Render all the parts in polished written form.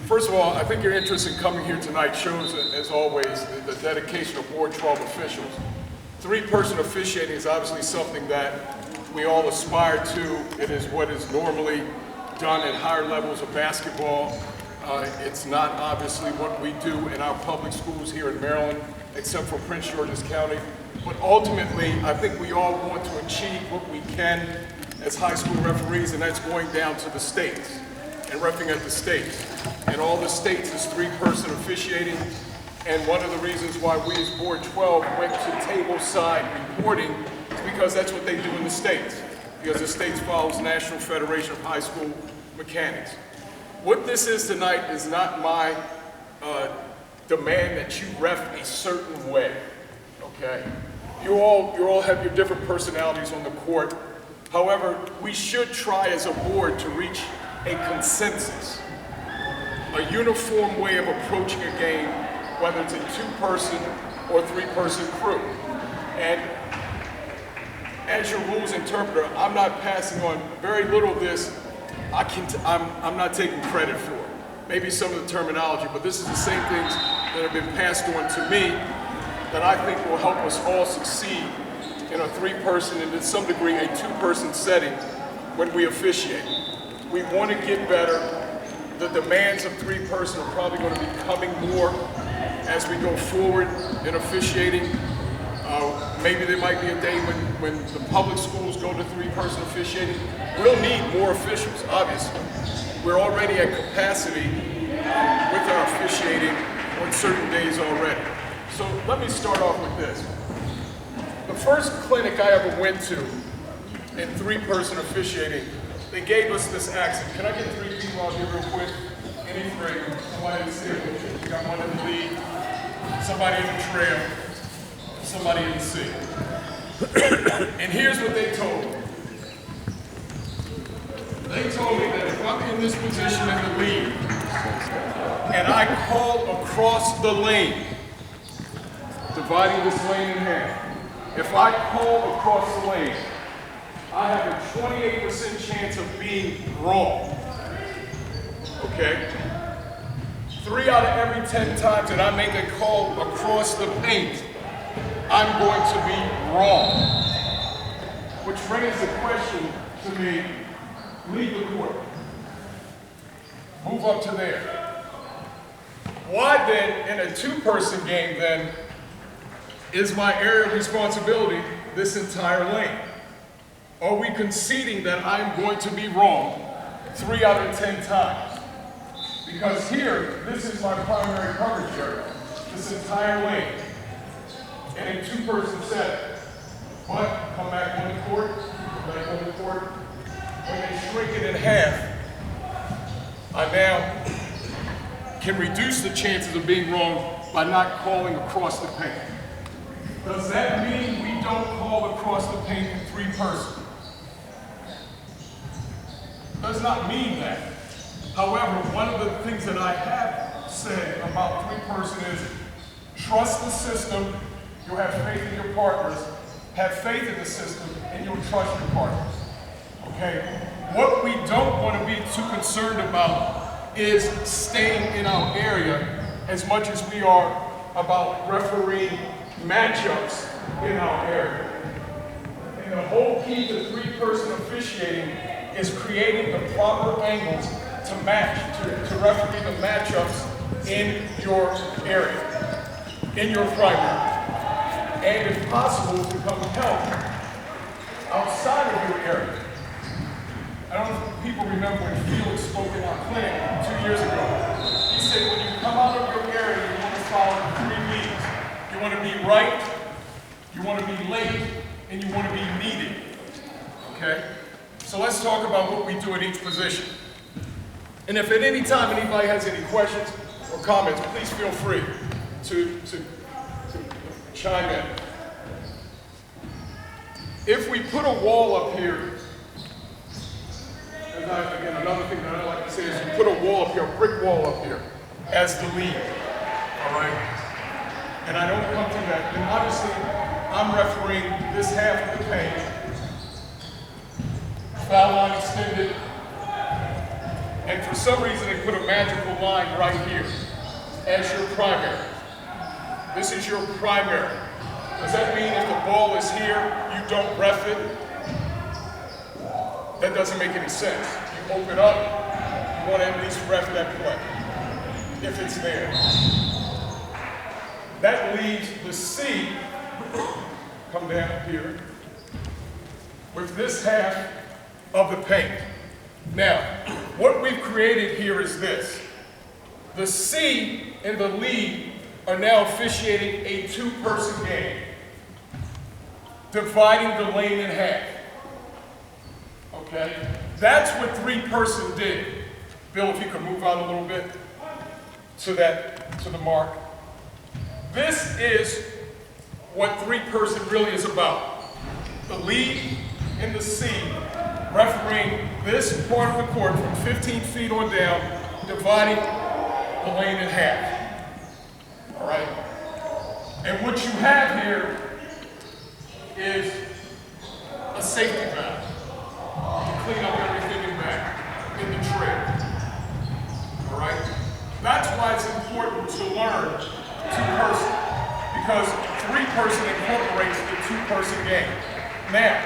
First of all, I think your interest in coming here tonight shows, as always, the dedication of Board 12 officials. Three-person officiating is obviously something that we all aspire to. It is what is normally done at higher levels of basketball. It's not obviously what we do in our public schools here in Maryland, except for Prince George's County. But ultimately, I think we all want to achieve what we can as high school referees, and that's going down to the states and reffing at the states. And all the states is three-person officiating. And one of the reasons why we as Board 12 went to table-side reporting is because that's what they do in the states. Because the states follows National Federation of High School Mechanics. What this is tonight is not my demand that you ref a certain way, okay? You all have your different personalities on the court. However, we should try as a board to reach a consensus, a uniform way of approaching a game, whether it's a two-person or three-person crew. And as your rules interpreter, I'm not passing on very little of this. I'm not taking credit for it. Maybe some of the terminology, but this is the same things that have been passed on to me that I think will help us all succeed in a three-person and to some degree a two-person setting when we officiate. We want to get better. The demands of three-person are probably going to be coming more as we go forward in officiating. Maybe there might be a day when the public schools go to three-person officiating. We'll need more officials, obviously. We're already at capacity with our officiating on certain days already. So let me start off with this. The first clinic I ever went to in three-person officiating, they gave us this accent. Can I get three people out here real quick? Any three. Somebody in the C. We got one in the lead, somebody in the trail, somebody in the C. And here's what they told me. They told me that if I'm in this position in the lead and I call across the lane, dividing this lane in half, if I call across the lane, I have a 28% chance of being wrong, okay? 3 out of every 10 times that I make a call across the paint, I'm going to be wrong. Which brings the question to me, leave the court. Move up to there. Why then, in a two-person game then, is my area of responsibility this entire lane? Are we conceding that I'm going to be wrong 3 out of 10 times? Because here, this is my primary coverage area, this entire lane, in a two-person setting. But come back on the court, when they shrink it in half, I now can reduce the chances of being wrong by not calling across the paint. Does that mean we don't call across the paint in three-person? Does not mean that. However, one of the things that I have said about three-person is trust the system, you'll have faith in your partners, have faith in the system, and you'll trust your partners, okay? What we don't want to be too concerned about is staying in our area as much as we are about refereeing matchups in our area. And the whole key to three-person officiating is creating the proper angles to match, to referee the matchups in your area, in your primary. And if possible, to come help outside of your area. I don't know if people remember when Felix spoke in our clinic 2 years ago. He said when you come out of your area, you want to follow 3 leads. You want to be right, you want to be late, and you want to be needed, okay? So let's talk about what we do at each position. And if at any time anybody has any questions or comments, please feel free to chime in. If we put a wall up here, and again, another thing that I like to say is you put a wall up here, a brick wall up here, as the lead, all right? And I don't come to that. And obviously, I'm refereeing this half of the paint. Foul line extended. And for some reason, they put a magical line right here as your primary. This is your primary. Does that mean if the ball is here, you don't ref it? That doesn't make any sense. You open up, you want to at least ref that play, if it's there. That leaves the C, come down here, with this half of the paint. Now, what we've created here is this. The C and the lead are now officiating a two-person game, dividing the lane in half. Okay? That's what three-person did. Bill, if you could move out a little bit to the mark. This is what three-person really is about. The lead and the C refereeing this part of the court from 15 feet on down, dividing the lane in half. All right? And what you have here is a safety valve to clean up everything in back in the trail. All right? That's why it's important to learn two-person, because three-person incorporates the two-person game. Now,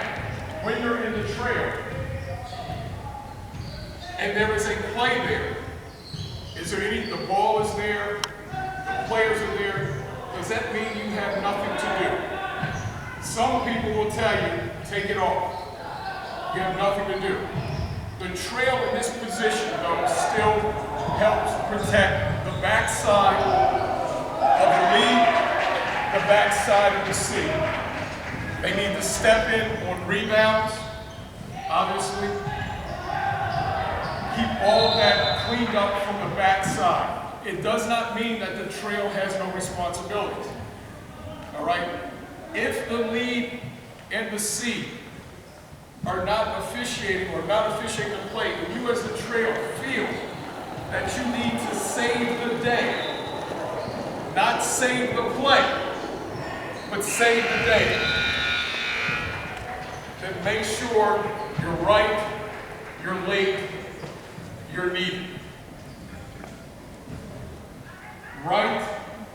when you're in the trail, and there is a play there, is there any, the ball is there, the players are there, does that mean you have nothing to do? Some people will tell you, take it off. You have nothing to do. The trail in this position, though, still helps protect the backside of the lead, the backside of the C. They need to step in on rebounds, obviously. Keep all of that cleaned up from the backside. It does not mean that the trail has no responsibilities. All right? If the lead and the C are not officiating or not officiating the play, and you as the trail feel that you need to save the day, not save the play, but save the day, then make sure you're right, you're late, you're needed. Right,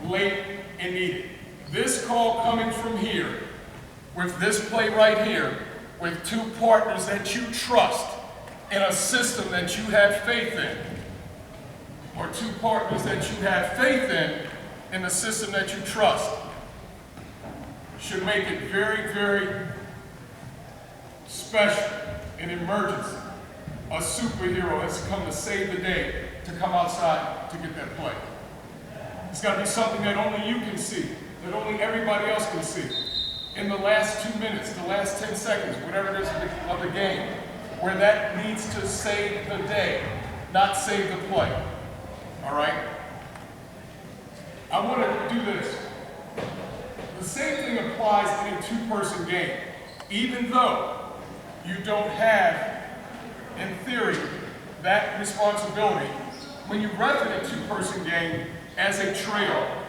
late, and needed. This call coming from here, with this play right here, with two partners that you trust in a system that you have faith in, or two partners that you have faith in the system that you trust, should make it very, very special, an emergency. A superhero has come to save the day, to come outside to get that play. It's got to be something that only you can see, that only everybody else can see. In the last 2 minutes, the last 10 seconds, whatever it is of the game, where that needs to save the day, not save the play. All right? I want to do this. The same thing applies in a two-person game. Even though you don't have, in theory, that responsibility, when you ref in a two-person game as a trail,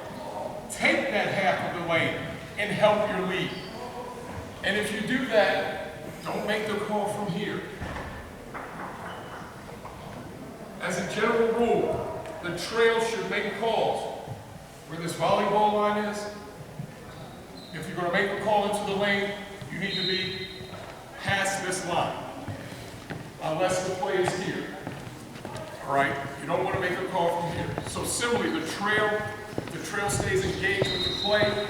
take that half of the lane and help your lead. And if you do that, don't make the call from here. As a general rule, the trail should make calls where this volleyball line is. If you're going to make a call into the lane, you need to be past this line, unless the play is here. All right? You don't want to make a call from here. So similarly, the trail stays engaged with the play,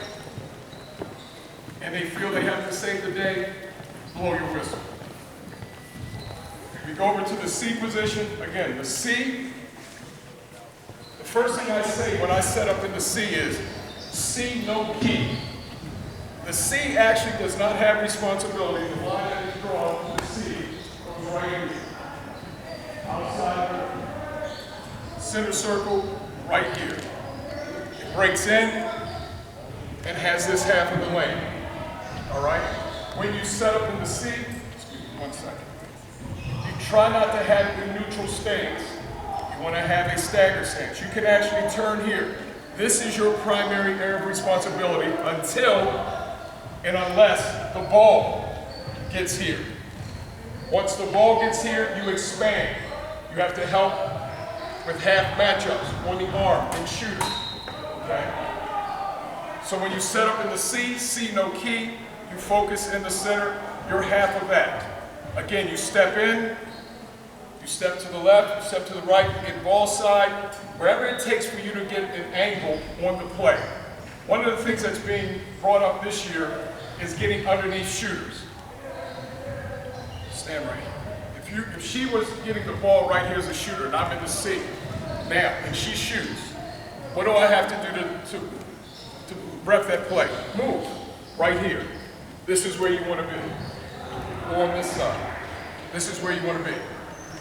and they feel they have to save the day, blow your whistle. We go over to the C position. Again, the C, the first thing I say when I set up in the C is, C no key. The C actually does not have responsibility. The line that is drawn to the C goes right in here. Outside the center circle, right here. It breaks in and has this half of the lane. All right? When you set up in the C, excuse me 1 second. You try not to have it in neutral stance. You want to have a stagger stance. You can actually turn here. This is your primary area of responsibility until and unless the ball gets here. Once the ball gets here, you expand. You have to help with half matchups on the arm and shooting, okay? So when you set up in the C, C no key, you focus in the center, you're half of that. Again, you step in, you step to the left, you step to the right, you get ball side, wherever it takes for you to get an angle on the play. One of the things that's being brought up this year is getting underneath shooters. Stand right. If she was getting the ball right here as a shooter, and I'm in the C, now, and she shoots, what do I have to do to rep that play? Move, right here. This is where you want to be. On this side. This is where you want to be.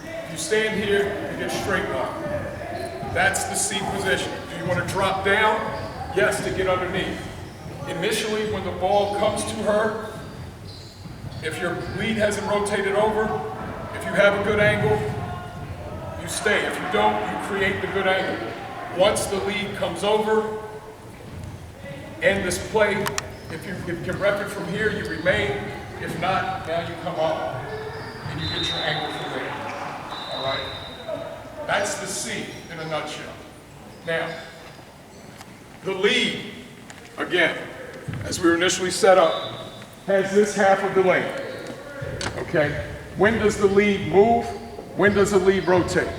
If you stand here, you get straight line. That's the C position. Do you want to drop down? Yes, to get underneath. Initially, when the ball comes to her, if your lead hasn't rotated over, if you have a good angle, you stay. If you don't, you create the good angle. Once the lead comes over, end this play. If you can rep it from here, you remain. If not, now you come up and you get your angle from there. All right? That's the C in a nutshell. Now, the lead, again, as we were initially set up, has this half of the lane. Okay? When does the lead move? When does the lead rotate?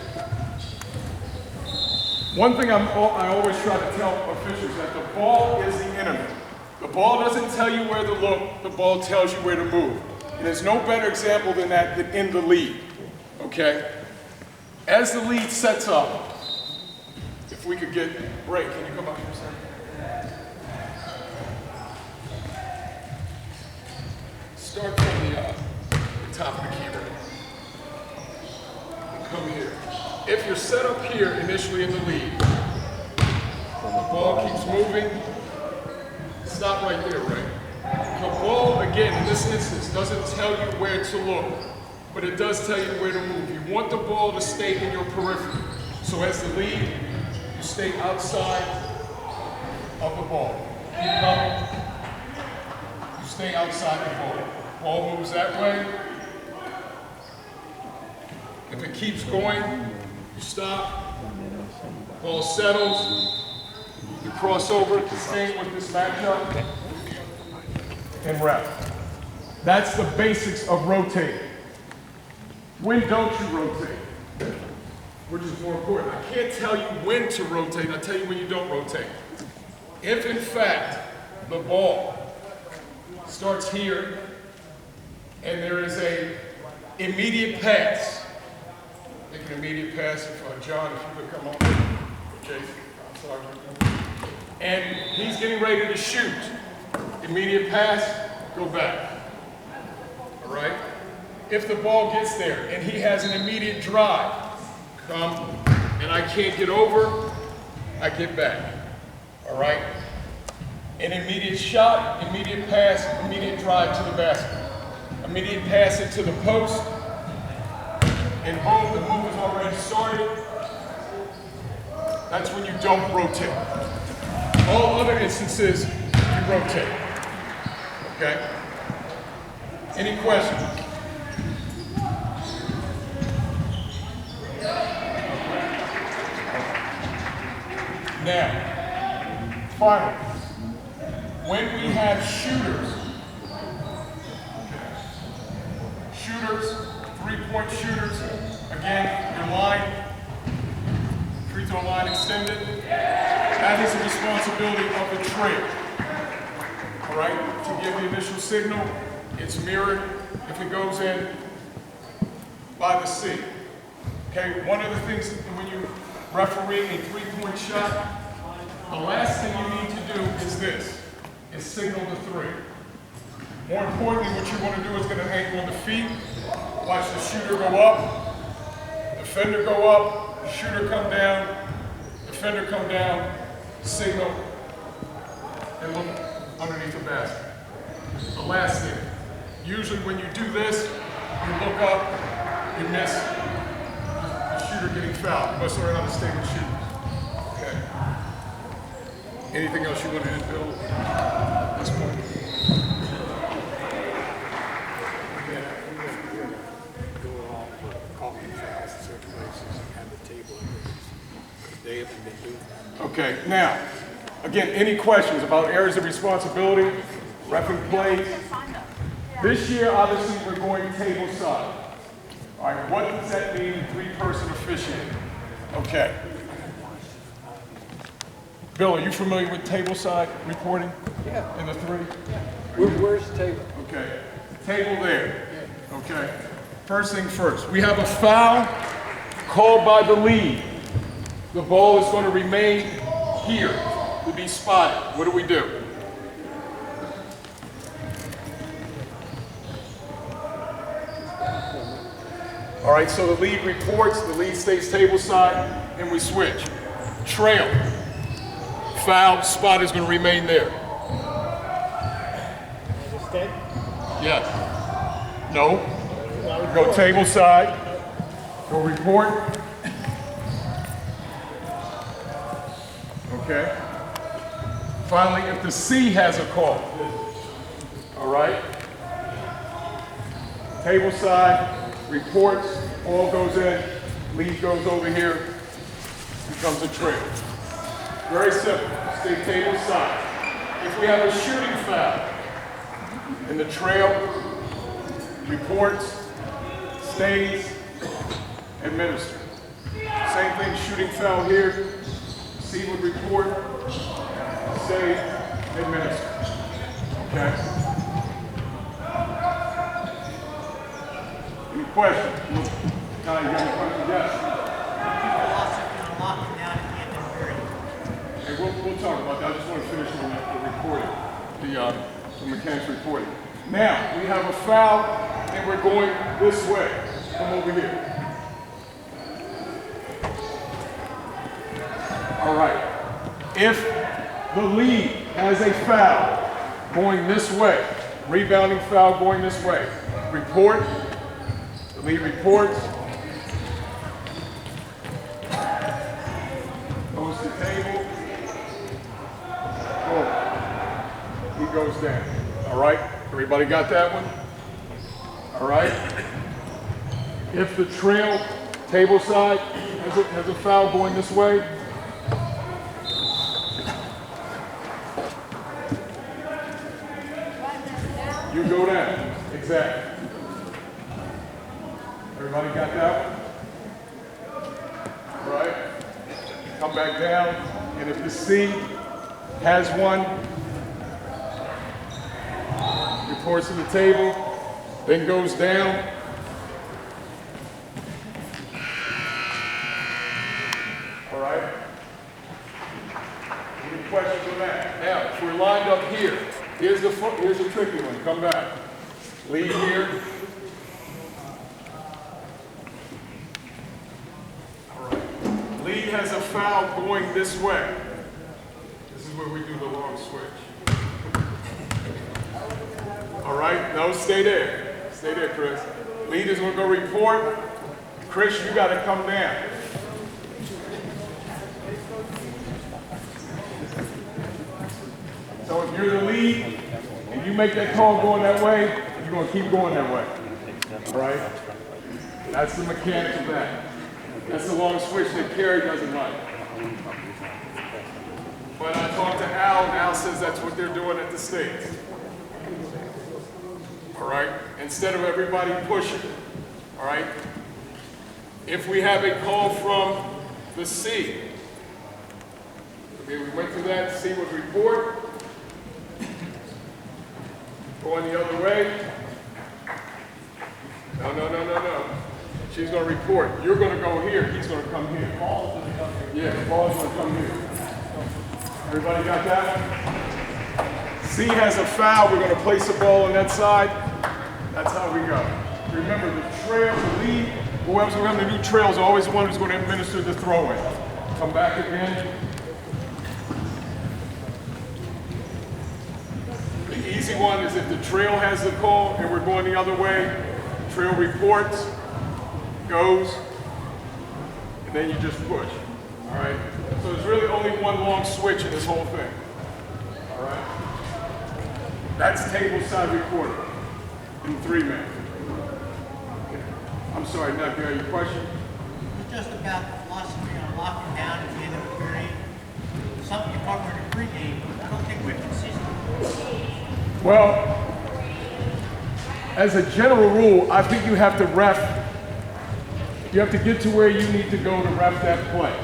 One thing I always try to tell officials that the ball is the enemy. The ball doesn't tell you where to look, the ball tells you where to move. And there's no better example than that than in the lead, okay? As the lead sets up, if we could get break, can you come up here a second? Start from the top of the key ring. Come here. If you're set up here initially in the lead, the ball keeps moving, stop right there, Ray. The ball, again, in this instance, doesn't tell you where to look, but it does tell you where to move. You want the ball to stay in your periphery. So as the lead, you stay outside of the ball. Keep coming. You stay outside the ball. Ball moves that way. If it keeps going, you stop. Ball settles. You cross over to stay with this matchup and rep. That's the basics of rotating. When don't you rotate? Which is more important. I can't tell you when to rotate, I tell you when you don't rotate. If in fact the ball starts here and there is a immediate pass, make an immediate pass if John, if you could come up. Jason, I'm sorry. And he's getting ready to shoot. Immediate pass, go back. All right? If the ball gets there and he has an immediate drive, come, and I can't get over, I get back. All right? An immediate shot, immediate pass, immediate drive to the basket. Immediate pass it to the post, and boom, the move is already started. That's when you don't rotate. All other instances, you rotate. Okay? Any questions? Now, finally, when we have shooters, three-point shooters, again, your line, free throw line extended, that is the responsibility of the trail. All right, to give the initial signal, it's mirrored if it goes in by the C. Okay, one of the things when you referee a three-point shot, the last thing you need to do is this, is signal the three. More importantly, what you want to do is get an angle on the feet, watch the shooter go up, defender go up, shooter come down, defender come down, signal, and look underneath the basket. The last thing, usually when you do this, you look up, you miss the shooter getting fouled. You must learn how to stay with shooters. Okay. Anything else you want to add, Bill, at this point? Go off for calling fouls in certain places. They haven't been doing that. Okay, now, again, any questions about areas of responsibility, repping plays? This year, obviously, we're going table side. All right, what does that mean in three-person officiating? Okay. Bill, are you familiar with table side reporting? Yeah. In the three? Where's the table? Okay, table there. Okay, first thing first, we have a foul called by the lead. The ball is going to remain here to be spotted. What do we do? All right, so the lead reports, the lead stays table side, and we switch. Trail. Foul, spot is going to remain there. Yes. No. Go table side. Go report. Okay. Finally, if the C has a call. All right. Table side. Reports, all goes in, lead goes over here, becomes a trail. Very simple, stay table side. If we have a shooting foul in the trail, reports, stays, administered. Same thing, shooting foul here, C would report, stay, administered. Okay? Any questions? You got any questions? Yes. Hey, we'll talk about that. I just want to finish on the reporting, the mechanics reporting. Now, we have a foul, and we're going this way. Come over here. All right. If the lead has a foul going this way, rebounding foul going this way, report. Lead reports, goes to table, boom, he goes down. All right, everybody got that one? All right. If the trail table side has a foul going this way, you go down, exactly. Everybody got that one? All right. Come back down, and if the C has one, reports to the table, then goes down. All right. Any questions on that? Now, if we're lined up here, here's a tricky one. Come back. Lead here. Lead has a foul going this way. This is where we do the long switch. All right, no, stay there. Stay there, Chris. Lead is gonna go report. Chris, you gotta come down. So if you're the lead and you make that call going that way, you're gonna keep going that way. All right? That's the mechanics of that. That's the long switch that Kerry doesn't like. But I talked to Al, and Al says that's what they're doing at the States. All right? Instead of everybody pushing. All right? If we have a call from the C, okay, we went through that, C would report. Going the other way. No, no, no, no, no. She's going to report. You're going to go here. He's going to come here. Ball's going to come here. Yeah, the ball's going to come here. Everybody got that? C has a foul. We're going to place the ball on that side. That's how we go. Remember, the trail, the lead, whoever's going to have the new trail is always the one who's going to administer the throw-in. Come back again. The easy one is if the trail has the call and we're going the other way, trail reports, goes, and then you just push. All right? So there's really only one long switch in this whole thing. All right? That's table side reporting in 3-man. I'm sorry, not Gary, your question? It's just about the philosophy on locking down at the end of Well, as a general rule, I think you have to you have to get to where you need to go to ref that play.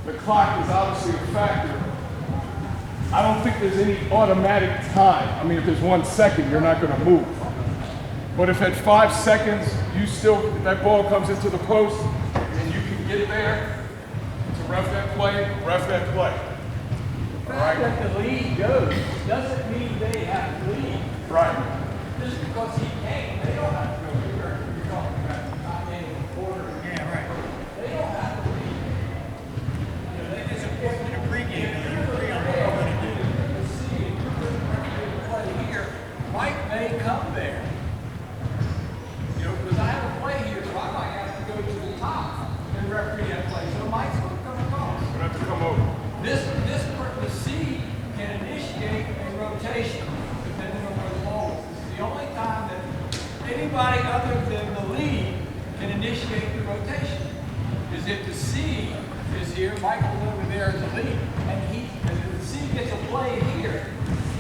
The clock is obviously a factor. I don't think there's any automatic time. I mean, if there's 1 second, you're not gonna move. But if at 5 seconds, if that ball comes into the post and you can get there to ref that play, ref that play. The fact that the lead goes doesn't mean they have to lead. Right. Just because he came, they don't have to go here. You're talking about not getting a quarter. Yeah, right. They don't have to lead. You know, it's important in a pregame and you're free on what you're going to do. You see, if you're going to play here, Mike may come there. You know, because I have a play here, so I might have to go to the top and referee that play. So Mike's going to come across. You have to come over. The C can initiate a rotation depending on where the ball is. This is the only time that anybody other than the lead can initiate the rotation. Is if the C is here, Michael's over there as the lead, and if the C gets a play here,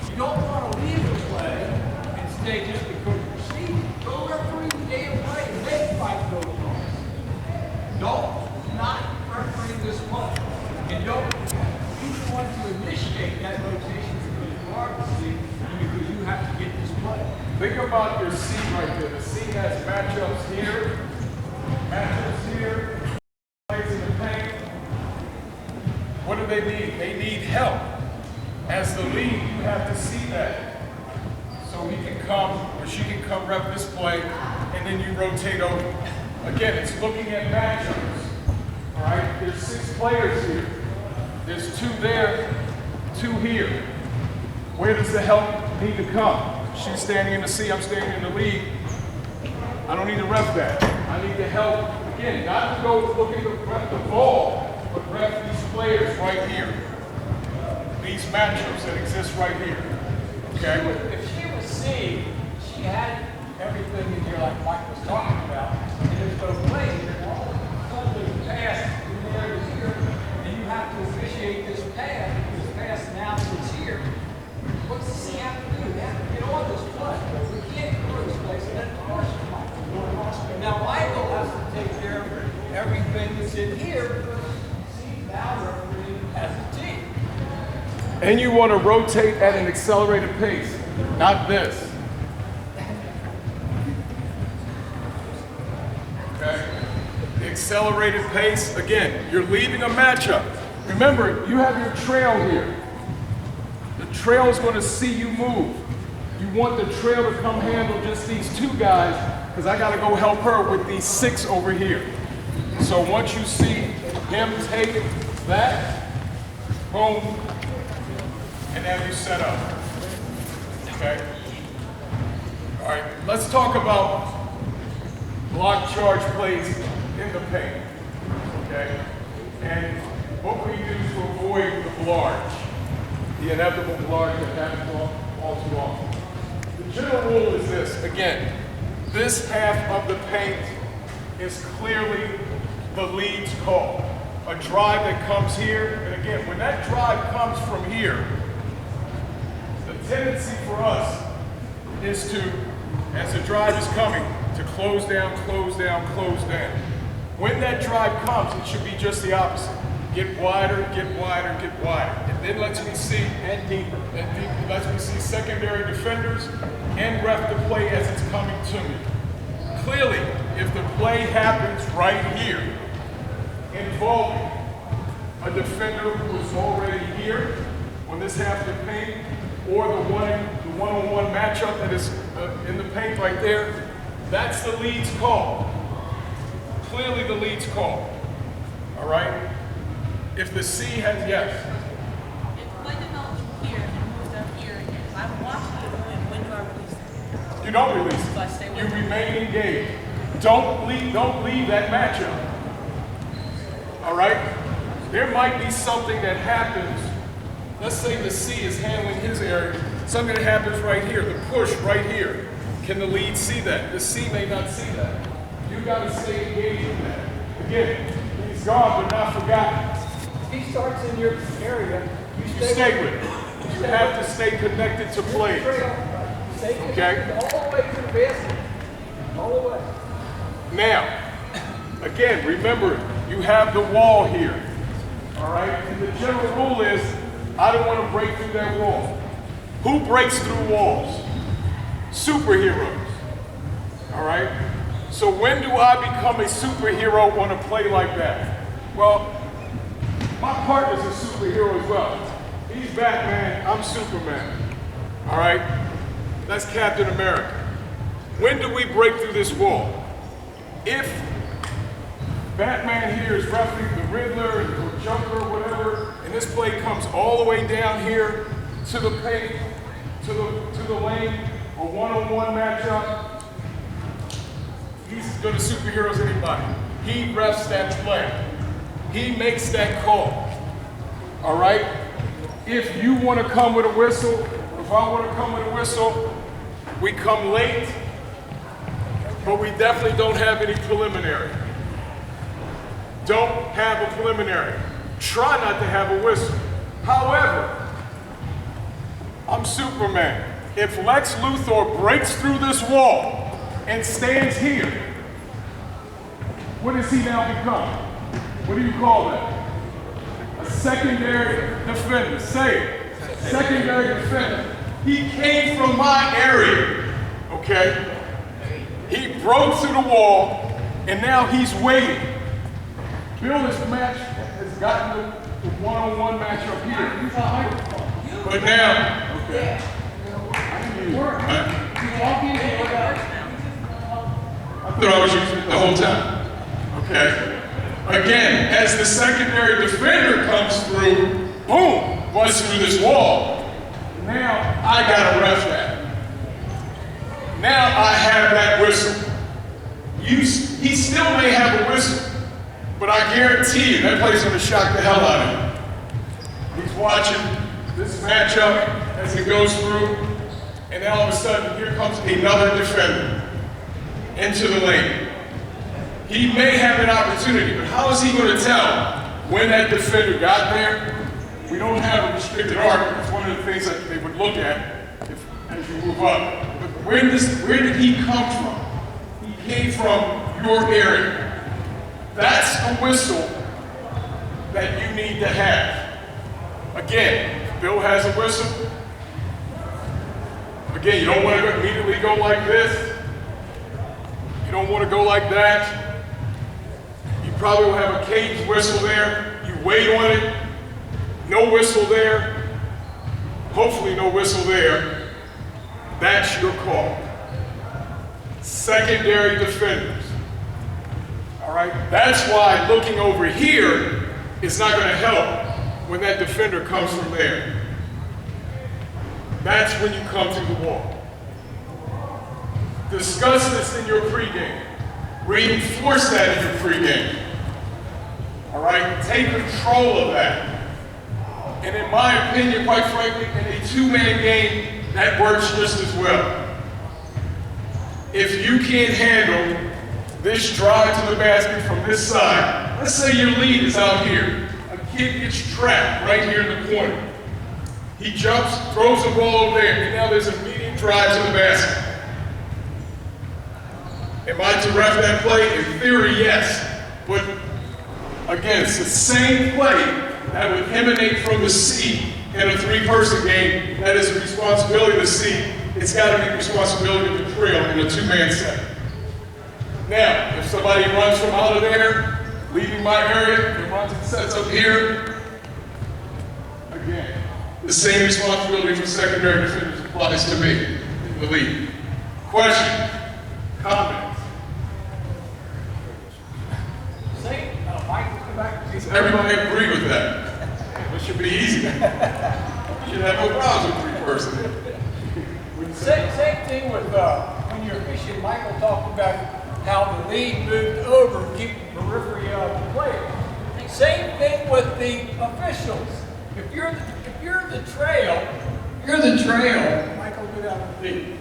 you don't want to leave the play and stay just because you're C. Go referee the damn play and then fight those balls. Don't not referee this play. And don't want to initiate that rotation because you are the C and because you have to get this play. Think about your C right there. The C has matchups here, plays in the paint. What do they need? They need help. As the lead, you have to see that. So he can come, or she can come rep this play, and then you rotate over. Again, it's looking at matchups. All right, there's 6 players here. There's 2 there, 2 here. Where does the help need to come? She's standing in the C, I'm standing in the lead. I don't need to ref that. I need to help, again, not to go looking to ref the ball, but ref these players right here. These matchups that exist right here. Okay? If she was C, she had everything in here like Mike was talking about. And there's no way that all of the pass in there is here, and you have to officiate this pass, because pass now is here. What's the C have to do? They have to get on this play. We can't go to this place and then force Michael. Now Michael has to take care of everything that's in here because he's now refereeing as a team. And you want to rotate at an accelerated pace, not this. Okay? The accelerated pace, again, you're leaving a matchup. Remember, you have your trail here. The trail is going to see you move. You want the trail to come handle just these 2 guys, because I got to go help her with these 6 over here. So once you see him take that, boom, and then you set up. Okay? All right, let's talk about block charge plays in the paint. Okay? And what we do to avoid the blarge, the inevitable blarge that happens all too often. The general rule is this. Again, this half of the paint is clearly the lead's call. A drive that comes here, and again, when that drive comes from here, the tendency for us is to, as the drive is coming, to close down, close down, close down. When that drive comes, it should be just the opposite. Get wider, get wider, get wider. And then lets me see, And deeper. lets me see secondary defenders and ref the play as it's coming to me. Clearly, if the play happens right here, involving a defender who is already here on this half of the paint, or the one-on-one matchup that is in the paint right there, that's the lead's call. Clearly the lead's call. All right? If the C has, yes? If play develops here and moves up here, if I'm watching it, then when do I release it? You don't release So I it. stay with You it. remain engaged. Don't leave that matchup. All right? There might be something that happens. Let's say the C is handling his area. Something that happens right here, the push right here. Can the lead see that? The C may not see that. You got to stay engaged in that. Again, he's gone but not forgotten. He starts in your area, You stay with it. You have to stay connected to plays. Okay? All the way to the basket. All the way. Now, again, remember, you have the wall here. All right? And the general rule is, I don't want to break through that wall. Who breaks through walls? Superheroes. All right? So when do I become a superhero on a play like that? Well, my partner's a superhero as well. He's Batman, I'm Superman. All right? That's Captain America. When do we break through this wall? If Batman here is roughly the Riddler or Joker or whatever, and this play comes all the way down here to the paint, to the lane, a one-on-one matchup, he's as good a superhero as anybody. He refs that play. He makes that call. All right? If you want to come with a whistle, if I want to come with a whistle, we come late, but we definitely don't have any preliminary. Don't have a preliminary. Try not to have a whistle. However, I'm Superman. If Lex Luthor breaks through this wall and stands here, what does he now become? What do you call that? A secondary defender. Say it. Secondary defender. He came from my area, okay? He broke through the wall, and now he's waiting. Bill, this match has gotten the one-on-one matchup here. But now, okay. I thought I was using it the whole time. Okay. Again, as the secondary defender comes through, boom, runs through this wall. Now I gotta ref that. Now I have that whistle. He still may have a whistle, but I guarantee you that play's gonna shock the hell out of him. He's watching this matchup as it goes through, and then all of a sudden, here comes another defender into the lane. He may have an opportunity, but how is he going to tell when that defender got there? We don't have a restricted arc. It's one of the things that they would look at as you move up. But where did he come from? He came from your area. That's a whistle that you need to have. Again, Bill has a whistle. Again, you don't want to immediately go like this. You don't want to go like that. You probably will have a cage whistle there. You wait on it. No whistle there. Hopefully no whistle there. That's your call. Secondary defenders. All right? That's why looking over here is not going to help when that defender comes from there. That's when you come to the wall. Discuss this in your pregame. Reinforce that in your pregame. All right? Take control of that. And in my opinion, quite frankly, in a two-man game, that works just as well. If you can't handle this drive to the basket from this side, let's say your lead is out here. A kid gets trapped right here in the corner. He jumps, throws the ball over there, and now there's an immediate drive to the basket. Am I to ref that play? In theory, yes. But again, it's the same play that would emanate from the C in a three-person game. That is a responsibility of the C. It's got to be the responsibility of the trail in a two-man set. Now, if somebody runs from out of there, leaving my area, and runs and sets up here, again, the same responsibility for secondary defenders applies to me, the lead. Question, comments? Does everybody agree with that? It should be easy. You should have no problems with three-person. Same thing with when you're fishing. Michael talked about how the lead moved over to keep the periphery of the player. Same thing with the officials. If you're the trail, Michael, go down the lead.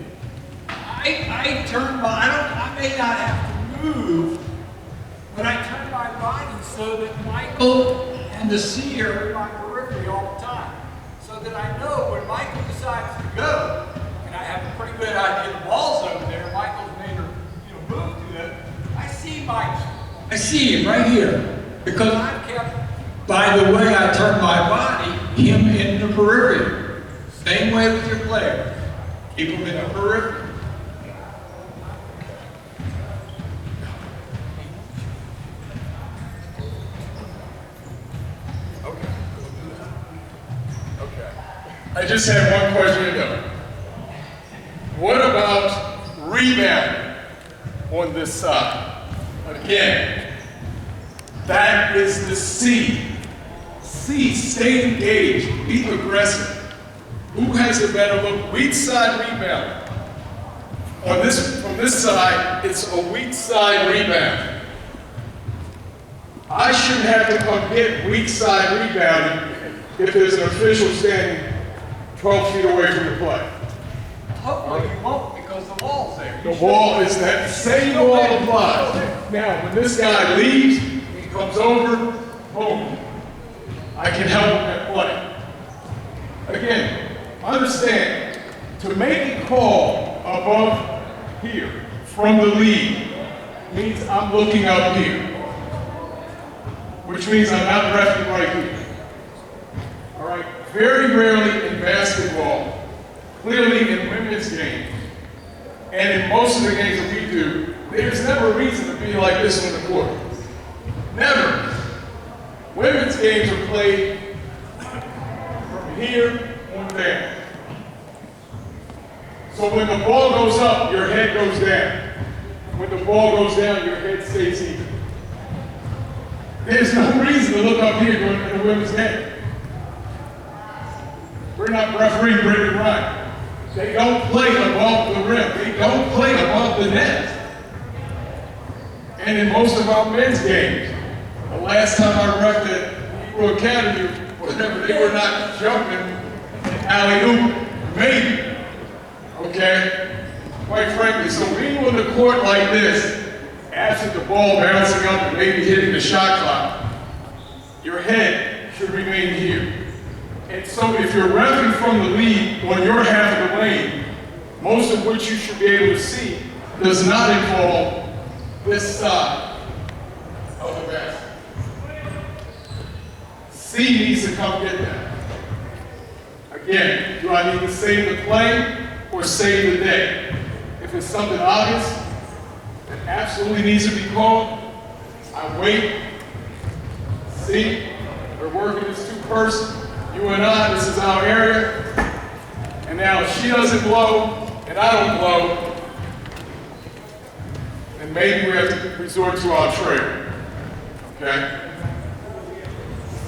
I turn my, I may not have to move, but I turn my body so that Michael and the C are in my periphery all the time. So so that I know when Michael decides to go, and I have a pretty good idea the ball's over there, Michael's made her, move to it. I see Mike. I see him right here. Because I've kept, by the way I turn my body, him in the periphery. Same way with your players. Keep him in the periphery. I just have one question though. What about rebounding on this side? Again, that is the C. C, stay engaged, be aggressive. Who has a better look? Weak side rebound. From this side, it's a weak side rebound. I shouldn't have to come get weak side rebounding if there's an official standing 12 feet away from the play. Hopefully you won't because the wall's there. The wall is that same wall applies. Now, when this guy leaves, he comes over, boom. I can help him at play. Again, understand, to make a call above here from the lead means I'm looking up here, which means I'm not reffing right here. All right, very rarely in basketball, clearly in women's games, and in most of the games that we do, there's never a reason to be like this on the court. Never. Women's games are played from here on down. So when the ball goes up, your head goes down. When the ball goes down, your head stays even. There's no reason to look up here during the women's game. We're not refereeing Brittany Ryan. They don't play above the rim. They don't play above the net. And in most of our men's games, the last time I reffed at Eagle Academy, whatever, they were not jumping alley-oop, maybe. Okay? Quite frankly, so being on the court like this, absent the ball bouncing up and maybe hitting the shot clock, your head should remain here. And so if you're reffing from the lead on your half of the lane, most of which you should be able to see, does not involve this side of the basket. C needs to come get that. Again, do I need to save the play or save the day? If it's something obvious that absolutely needs to be called, I wait. See, we're working as two-person. You and I, this is our area. And now if she doesn't blow and I don't blow, then maybe we have to resort to our trade. Okay?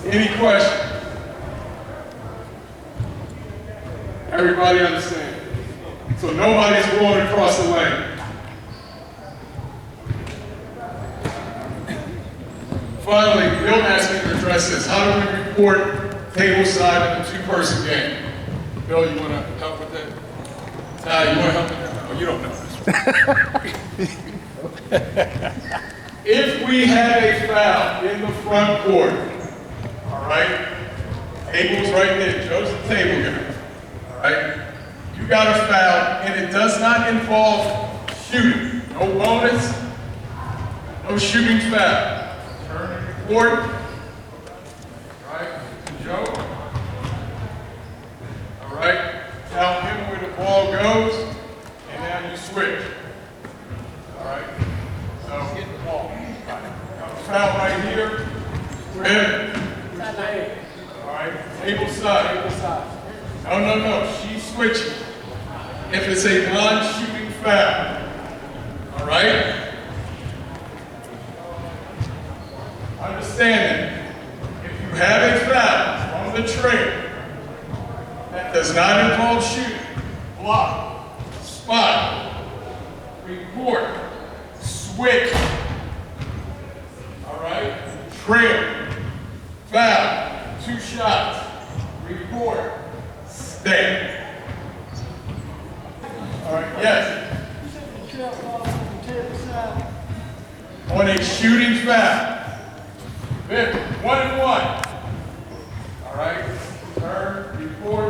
Any questions? Everybody understand? So nobody's going across the lane. Finally, Bill asked me to address this. How do we report table side in a two-person game? Bill, you want to help with that? Ty, you want to help with that? Oh, you don't know this. If we have a foul in the front court, all right? Table's right there. Joe's the table guy. All right? You got a foul, and it does not involve shooting. No bonus, no shooting foul. Turn the court. All right? Joe. All right? Tell him where the ball goes, and now you switch. All right? So get the ball. Foul right here. Rim. All right. Table side. Table side. No. She's switching. If it's a non-shooting foul. All right. Understanding, if you have a foul from the trade that does not involve shooting, block, spot, report, switch. All right? Trail, foul, 2 shots, report, stay. All right, yes? On a shooting foul. 1 and 1. All right? Turn, report,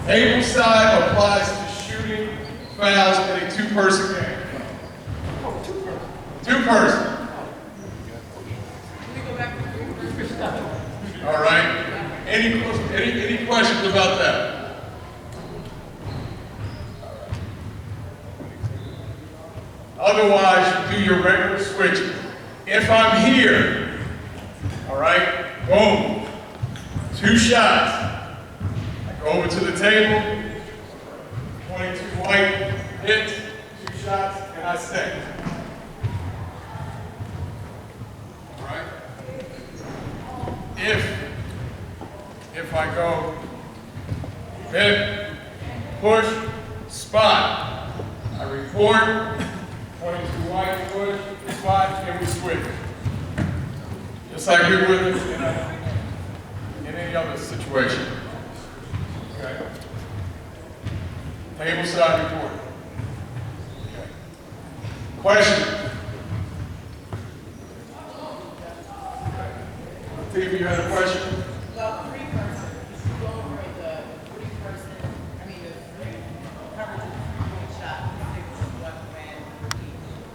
Table side applies to shooting fouls in a two-person game. Two-person. All right. Any questions about that? Otherwise, you do your regular switching. If I'm here, all right, boom, 2 shots. I go over to the table, 22 white, hit, 2 shots, and I stay. All right. If I go hit, push, spot, I report, 22 white, push, spot, and we switch. Just like we would in any other situation. Okay. Table side report. Okay. Question. Steve, you had a question? Well, 3-person, you go over the 3-person, I mean, the 3 coverage of the 3-point shot, 6 what man.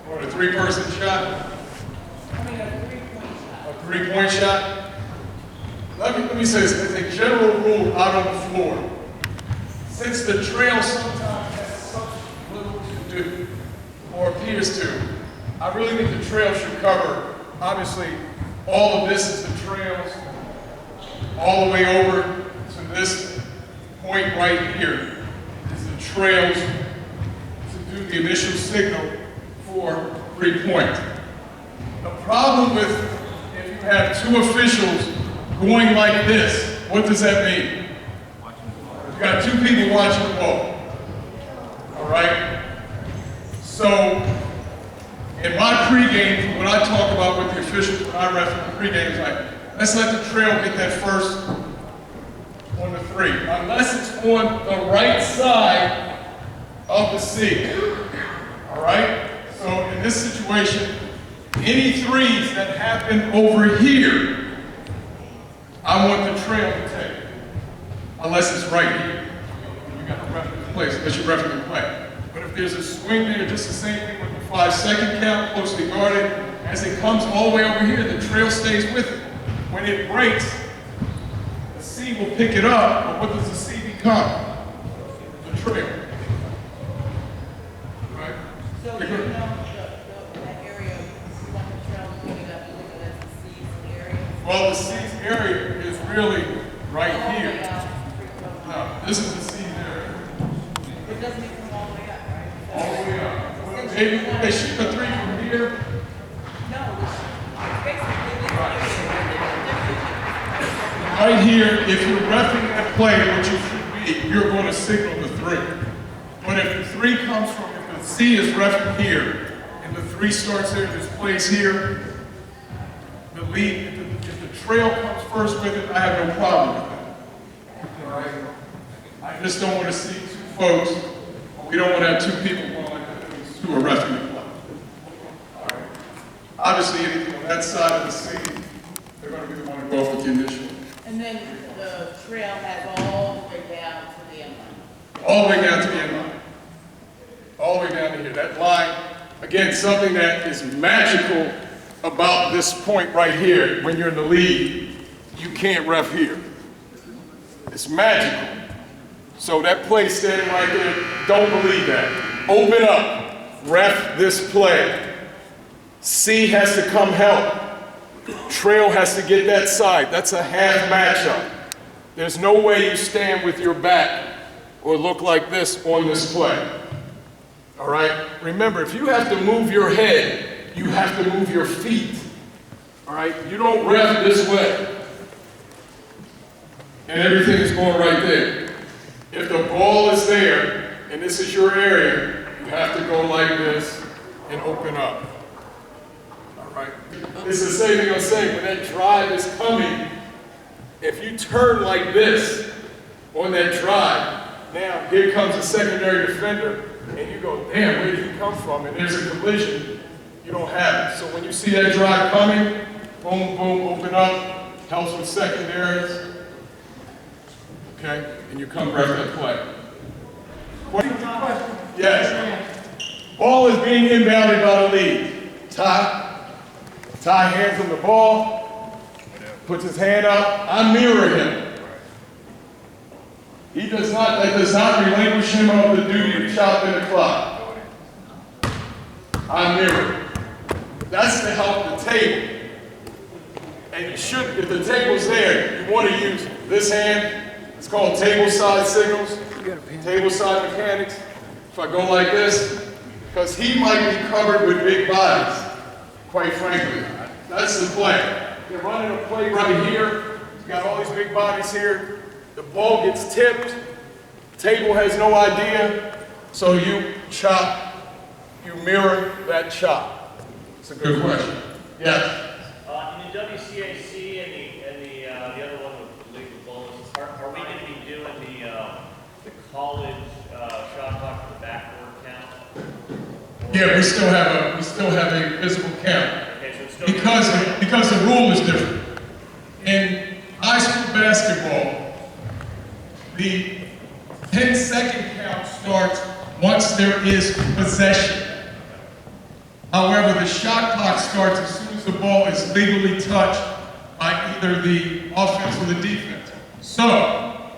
Or a 3-person shot? I mean, a 3-point shot. A 3-point shot? Let me say this, as a general rule out on the floor, since the trail sometimes has such little to do, or appears to, I really think the trail should cover, obviously, all of this is the trails, all the way over to this point right here is the trails to do the initial signal for 3-point. The problem with if you have 2 officials going like this, what does that mean? You've got 2 people watching the ball. All right? So, in my pregame, when I talk about with the officials, when I ref in the pregame, is like, let's let the trail get that first on the 3. Unless it's on the right side of the C. All right? So in this situation, any 3s that happen over here, I want the trail to take. Unless it's right here. You got to ref in place, unless you're refing in play. But if there's a swing there, just the same thing with the 5-second count, closely guarded, as it comes all the way over here, the trail stays with it. When it breaks, the C will pick it up, but what does the C become? The trail. Right? So you know that area, you want the trail moving up, you look at the C's area? Well, the C's area is really right here. No, this is the C's area. It doesn't even come all the way up, right? So All the way up. Well, they shoot a 3 from here. no, it's basically this area. Right here, if you're reffing that play, which you should be, you're going to signal the 3. But if the 3 comes from, if the C is reffing here, and the 3 starts there, this plays here, the lead, if the trail comes first with it, I have no problem with that. All right? I just don't want to see 2 folks, we don't want to have 2 people going like that, who are reffing the play. All right? Obviously, anything on that side of the C, they're going to be the one to go off with the initial. And then the trail has all the way down to the end line. All the way down to the end line. All the way down to here. That line, again, something that is magical about this point right here. When you're in the lead, you can't ref here. It's magical. So that play standing right there, don't believe that. Open up, ref this play. C has to come help. Trail has to get that side. That's a half matchup. There's no way you stand with your back or look like this on this play. All right? Remember, if you have to move your head, you have to move your feet. All right? You don't ref this way. And everything is going right there. If the ball is there, and this is your area, you have to go like this and open up. All right? It's the same thing I'm saying. When that drive is coming, if you turn like this on that drive, now here comes a secondary defender, and you go, damn, where did he come from? And there's a collision, you don't have it. So when you see that drive coming, boom, boom, open up, helps with secondaries. Okay? and you come right to play. Yes. Ball is being inbounded by the lead. Ty hands him the ball, puts his hand up. I mirror him. That does not relinquish him of the duty to chop in the clock. I mirror. That's to help the table. And you should, if the table's there, you want to use this hand. It's called table side signals, table side mechanics. If I go like this, because he might be covered with big bodies, quite frankly. That's the play. They're running a play right here. He's got all these big bodies here. The ball gets tipped. Table has no idea. So you chop, you mirror that chop. It's a good question. Yes. In the WCAC and the other one with legal bullets, are we going to be doing the college shot clock for the backward count? Yeah, we still have a visible count. Okay, so it's still Because the rule is different. In high school basketball, the 10-second count starts once there is possession. However, the shot clock starts as soon as the ball is legally touched by either the offense or the defense. So,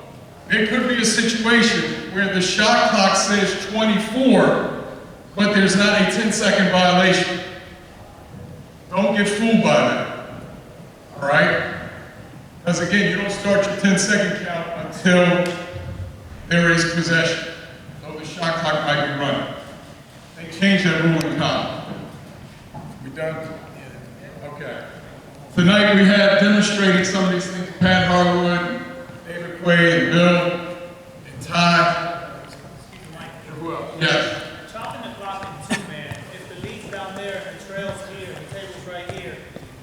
there could be a situation where the shot clock says 24, but there's not a 10-second violation. Don't get fooled by that, all right? Because again, you don't start your 10-second count until there is possession. So the shot clock might be running. They changed that rule in college. We done? Okay. Tonight we have demonstrating some of these things, Pat Harwood, David Quay, and Bill, and Ty. Who else? Yes. Chopping the clock in two-man. If the lead's down there and the trail's here, the table's right here,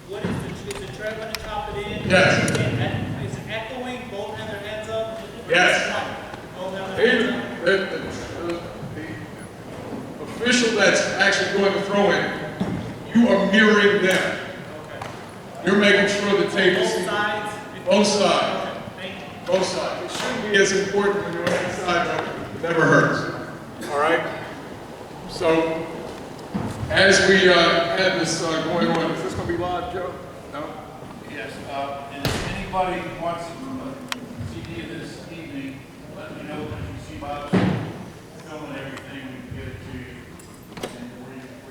what is the trail going to chop it in? Yes. Is it echoing? Both have their hands up? Yes. Both have their hands up? The official that's actually going to throw in, you are mirroring them. Okay. You're making sure the table's Both sides? both sides. Okay, thank you. Both sides. It shouldn't be as important when you're on the side, but it never hurts. All right? So, as we have this going on, is this going to be live, Joe? No? Yes, and if anybody wants a CD of this evening, let me know, as you see by the